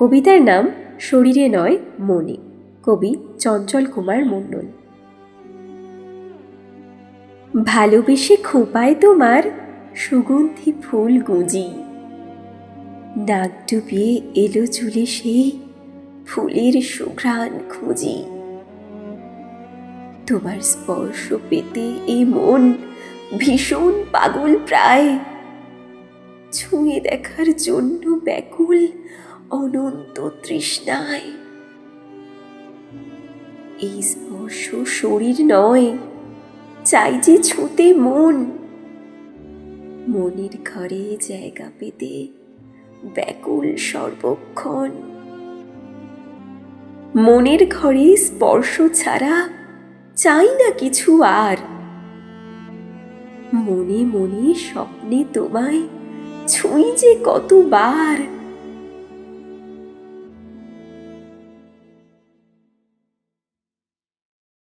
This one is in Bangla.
কবিতার নাম শরীরে নয় মনে, কবি চঞ্চল কুমার মণ্ডল। ভালোবেসে খোঁপায় তোমার সুগন্ধি ফুল গুঁজি, নাক ডুবিয়ে এলো চুলে সেই ফুলের সুঘ্রাণ খুঁজি। তোমার স্পর্শ পেতে এ মন ভীষণ পাগল প্রায়, ছুঁয়ে দেখার জন্য ব্যাকুল অনন্ত তৃষ্ণায়। এই স্পর্শ শরীর নয়, চাই যে ছুঁতে মন, মনের ঘরে জায়গা পেতে ব্যাকুল সর্বক্ষণ। মনের ঘরে স্পর্শ ছাড়া চাই না কিছু আর, মনে মনে স্বপ্নে তোমায় ছুঁই যে কতবার।